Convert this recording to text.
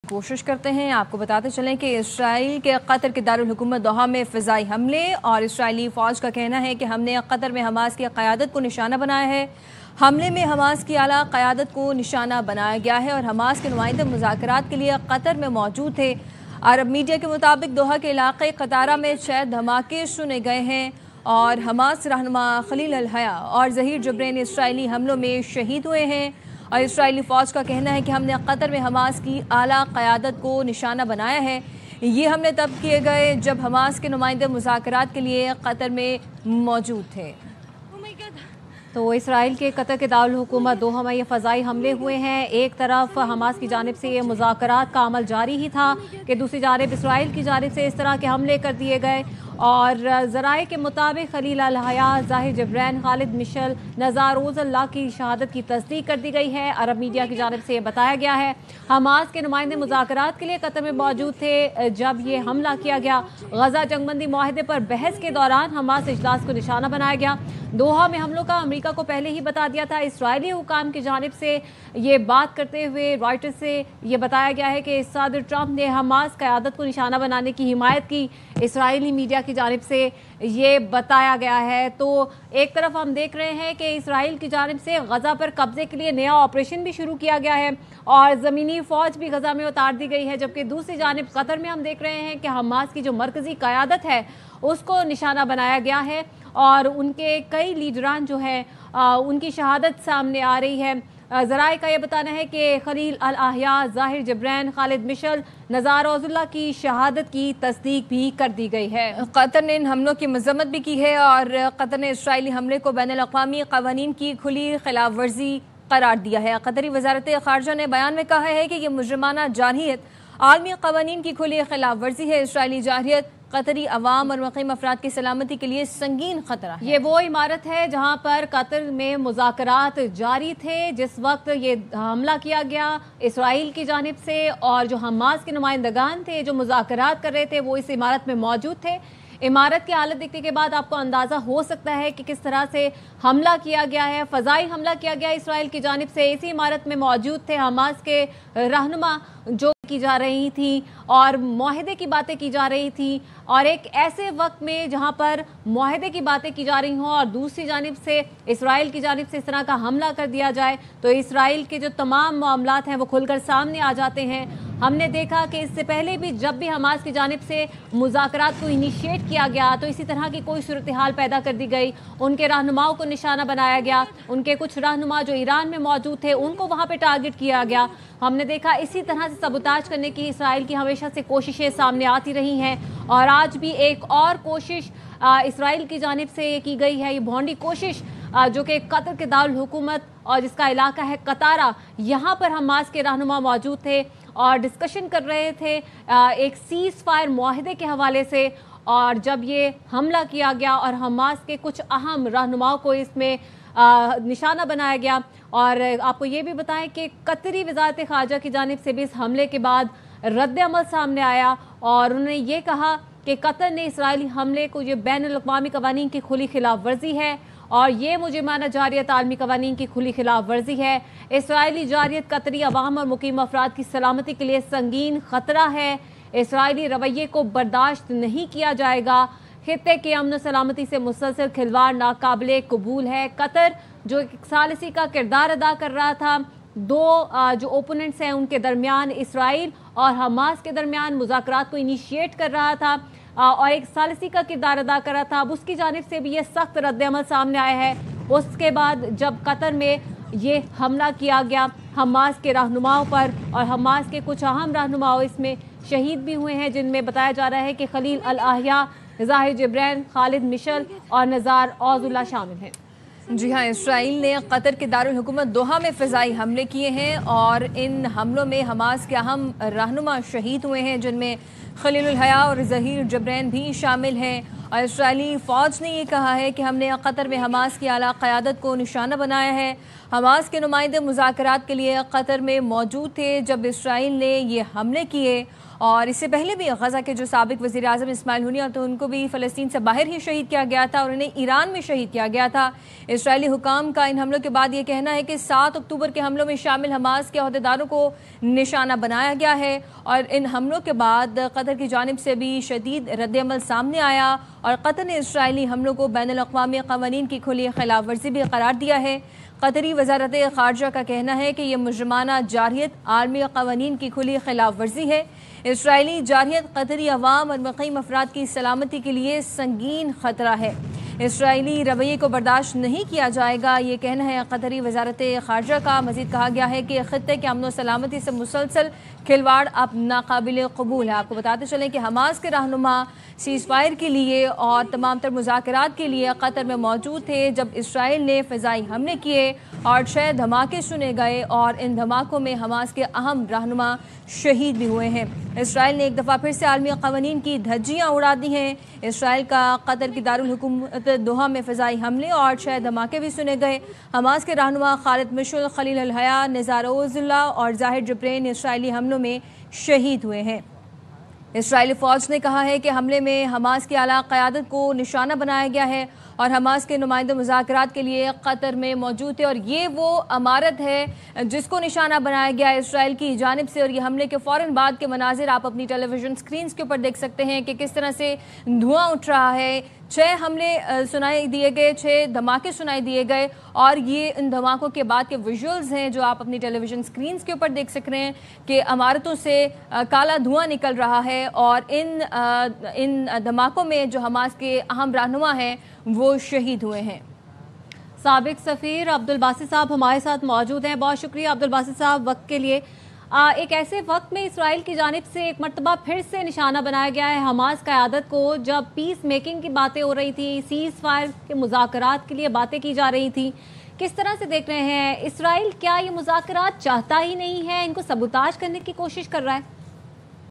कोशिश करते हैं। आपको बताते चलें कि इसराइल के कतर के दारुल-हुकूमत दोहा में फ़िज़ाई हमले और इसराइली फ़ौज का कहना है कि हमने कतर में हमास की क़यादत को निशाना बनाया है। हमले में हमास की आला क़यादत को निशाना बनाया गया है और हमास के नुमाइंदे मुज़ाकरात के लिए कतर में मौजूद थे। अरब मीडिया के मुताबिक दोहा के इलाके कतारा में 6 धमाके सुने गए हैं और हमास रहनुमा खलील अल-हया और ज़हीर जबरैन इसराइली हमलों में शहीद हुए हैं। और इसराइली फ़ौज का कहना है कि हमने कतर में हमास की आला क़यादत को निशाना बनाया है। ये हमले तब किए गए जब हमास के नुमाइंदे मुज़ाकरात के लिए कतर में मौजूद थे। तो इसराइल के कतर के दारुल-हुकूमत दोहा में ये फ़ज़ाई हमले हुए हैं। एक तरफ हमास की जानिब से ये मुज़ाकरात का अमल जारी ही था कि दूसरी जानिब इसराइल की जानिब से इस तरह के हमले कर दिए गए और ज़राए के मुताबिक खलील अल-हया, ज़ाहिर जबरैन, खालिद मिशल, नज़ार ओज़ल्ला की शहादत की तस्दीक कर दी गई है। अरब मीडिया की जानिब से ये बताया गया है हमास के नुमाइंदे मुज़ाकरात के लिए कतर में मौजूद थे जब ये हमला किया गया। गज़ा जंगबंदी मुआहदे पर बहस के दौरान हमास इजलास को निशाना बनाया गया। दोहा में हमलों का अमेरिका को पहले ही बता दिया था। इसराइली हुकाम की जानिब से ये बात करते हुए रॉयटर्स से ये बताया गया है कि सदर ट्रंप ने हमास क़यादत को निशाना बनाने की हिमायत की। इसराइली मीडिया की जानिब से ये बताया गया है। तो एक तरफ हम देख रहे हैं कि इसराइल की जानिब से गज़ा पर कब्जे के लिए नया ऑपरेशन भी शुरू किया गया है और ज़मीनी फ़ौज भी गज़ा में उतार दी गई है, जबकि दूसरी जानिब कतर में हम देख रहे हैं कि हमास की जो मरकज़ी क़यादत है उसको निशाना बनाया गया है और उनके कई लीडरान जो है उनकी शहादत सामने आ रही है। ज़राए का ये बताना है कि खलील अल-हया, ज़ाहिर जबरैन, खालिद मिशल, नज़ार ओज़ल्ला की शहादत की तस्दीक भी कर दी गई है। कतर ने इन हमलों की मज़म्मत भी की है और कतर ने इसराइली हमले को बैनुल-अक़वामी क़वानीन की खुली खिलाफ वर्जी करार दिया है। कतरी वज़ारत ख़ारजा ने बयान में कहा है कि यह मुजरिमाना जारहियत आलमी क़वानीन की खुली खिलाफ वर्जी है। इसराइली जारहियत कतरी अवाम और मुक़ीम अफराद की सलामती के लिए संगीन खतरा है। ये वो इमारत है जहाँ पर कतर में मुज़ाकरात जारी थे जिस वक्त ये हमला किया गया इसराइल की जानिब से और जो हमास के नुमाइंदगान थे जो मुज़ाकरात कर रहे थे वो इस इमारत में मौजूद थे। इमारत की हालत देखने के बाद आपको अंदाज़ा हो सकता है कि किस तरह से हमला किया गया है। फ़ज़ाई हमला किया गया इसराइल की जानिब से। इसी इमारत में मौजूद थे हमास के रहनुमा जो की जा रही थी और मुआहदे की बातें की जा रही थी और एक ऐसे वक्त में जहां पर मुआहदे की बातें की जा रही हों और दूसरी जानिब से इसराइल की जानिब से इस तरह का हमला कर दिया जाए तो इसराइल के जो तमाम मामलात हैं वो खुलकर सामने आ जाते हैं। हमने देखा कि इससे पहले भी जब भी हमास की जानिब से मुज़ाकरात को इनिशिएट किया गया तो इसी तरह की कोई सूरत हाल पैदा कर दी गई। उनके रहनुमाओं को निशाना बनाया गया, उनके कुछ रहनुमा जो ईरान में मौजूद थे उनको वहाँ पर टारगेट किया गया। हमने देखा इसी तरह से सबूताज करने की इसराइल की हमेशा से कोशिशें सामने आती रही हैं और आज भी एक और कोशिश इसराइल की जानिब से की गई है। ये भौंडी कोशिश जो कि कतर के दारुल-हुकूमत और जिसका इलाका है कतारा, यहाँ पर हमास के रहनुमा मौजूद थे और डिस्कशन कर रहे थे एक सीज़ फायर मुआहदे के हवाले से। और जब ये हमला किया गया और हमास के कुछ अहम रहनुमाओं को इसमें निशाना बनाया गया और आपको ये भी बताएं कि कतरी वज़ारत ख़ारजा की जानिब से भी इस हमले के बाद रद्द अमल सामने आया और उन्होंने ये कहा कि कतर ने इसराइली हमले को ये बैनुल-अक़वामी क़वानीन की खुली खिलाफ वर्जी है और ये मुजरिमाना जारियत आलमी क़वानीन की खुली खिलाफ वर्जी है। इसराइली जारियत कतरी अवाम और मुक़ीम अफराद की सलामती के लिए संगीन खतरा है। इसराइली रवैये को बर्दाश्त नहीं किया जाएगा। खित्ते के अमन सलामती से मुसलसल खिलवाड़ नाकाबिले कबूल है। कतर जो एक सालिसी का किरदार अदा कर रहा था, दो जो ओपोनेंट्स हैं उनके दरमियान, इसराइल और हमास के दरमियान मुज़ाकरात को इनिशिएट कर रहा था और एक सालिसी का किरदार अदा कर रहा था। अब उसकी जानिब से भी ये सख्त रद्द-ए-अमल सामने आया है। उसके बाद जब कतर में ये हमला किया गया हमास के रहनुमाओं पर और हमास के कुछ अहम रहनुमाओं इसमें शहीद भी हुए हैं जिनमें बताया जा रहा है कि खलील अल-हया, ज़ाहिर जबरैन, खालिद मिशल और नज़ार ओज़ल्ला शामिल हैं। जी हाँ, इसराइल ने कतर के दारुल-हुकूमत दोहा में फ़िज़ाई हमले किए हैं और इन हमलों में हमास के अहम रहनुमा शहीद हुए हैं जिनमें खलील अल-हया और ज़हीर जबरैन भी शामिल हैं। और इसराइली फ़ौज ने ये कहा है कि हमने कतर में हमास की आला क़यादत को निशाना बनाया है। हमास के नुमाइंदे मुज़ाकरात के लिए कतर में मौजूद थे जब इसराइल ने ये हमले किए اور اس سے پہلے بھی غزہ کے جو سابق وزیر اعظم اسماعیل ہنیہ تو ان کو بھی فلسطین سے باہر ہی شہید کیا گیا تھا اور انہیں ایران میں شہید کیا گیا تھا۔ اسرائیلی حکام کا ان حملوں کے بعد یہ کہنا ہے کہ 7 اکتوبر کے حملوں میں شامل حماس کے عہدیداروں کو نشانہ بنایا گیا ہے، اور ان حملوں کے بعد قطر کی جانب سے بھی شدید رد عمل سامنے آیا اور قطر نے اسرائیلی حملوں کو بین الاقوامی قوانین کی کھلی خلاف ورزی بھی قرار دیا ہے۔ قطری وزارت خارجہ کا کہنا ہے کہ یہ مجرمانہ جارحیت عالمی قوانین کی کھلی خلاف ورزی ہے۔ اسرائیلی جارحیت قطری عوام اور مقیم افراد کی سلامتی کے لیے سنگین خطرہ ہے۔ اسرائیلی رویے کو برداشت نہیں کیا جائے گا، یہ کہنا ہے قطری وزارت خارجہ کا۔ مزید کہا گیا ہے کہ خطے کے امن و سلامتی سے مسلسل کھلواڑ اب ناقابل قبول ہے۔ آپ کو بتاتے چلیں کہ حماس کے رہنما سیز فائر کے لیے اور تمام تر مذاکرات کے لیے قطر میں موجود تھے جب اسرائیل نے فضائی حملے کیے اور 6 دھماکے سنے گئے، اور ان دھماکوں میں حماس کے اہم رہنما شہید بھی ہوئے ہیں۔ اسرائیل نے ایک دفعہ پھر سے عالمی قوانین کی دھجیاں اڑا دی ہیں۔ اسرائیل کا قطر کی دارالحکومت دوحہ میں فضائی حملے اور 6 دھماکے بھی سنے گئے۔ حماس کے رہنما خالد مشعل، خلیل الحیا، نزار عوض اللہ اور ظاہر جبرین اسرائیلی حملوں میں شہید ہوئے ہیں۔ اسرائیلی فوج نے کہا ہے کہ حملے میں حماس کی اعلیٰ قیادت کو نشانہ بنایا گیا ہے اور حماس کے نمائندے مذاکرات کے لیے قطر میں موجود تھے، اور یہ وہ عمارت ہے جس کو نشانہ بنایا گیا ہے اسرائیل کی جانب سے۔ اور یہ حملے کے فوراً بعد کے مناظر آپ اپنی ٹیلی ویژن سکرینز کے اوپر دیکھ سکتے ہیں کہ کس طرح سے دھواں اٹھ رہا ہے۔ 6 حملے سنائی دیے گئے، 6 دھماکے سنائی دیے گئے، اور یہ ان دھماکوں کے بعد کے ویژولز ہیں جو آپ اپنی ٹیلی ویژن سکرینز کے اوپر دیکھ سک رہے ہیں کہ عمارتوں سے کالا دھواں نکل رہا ہے، اور ان دھماکوں میں جو حماس کے اہم رہنما ہیں وہ شہید ہوئے ہیں۔ سابق سفیر عبدالباسط صاحب ہمارے ساتھ موجود ہیں، بہت شکریہ عبدالباسط صاحب وقت کے لیے۔ ایک ایسے وقت میں اسرائیل کی جانب سے ایک مرتبہ پھر سے نشانہ بنایا گیا ہے حماس قیادت کو، جب پیس میکنگ کی باتیں ہو رہی تھی، سیز فائر کے مذاکرات کے لیے باتیں کی جا رہی تھی، کس طرح سے دیکھ رہے ہیں اسرائیل؟ کیا یہ مذاکرات چاہتا ہی نہیں ہے، ان کو سبوتاژ کرنے کی کوشش کر رہا ہے؟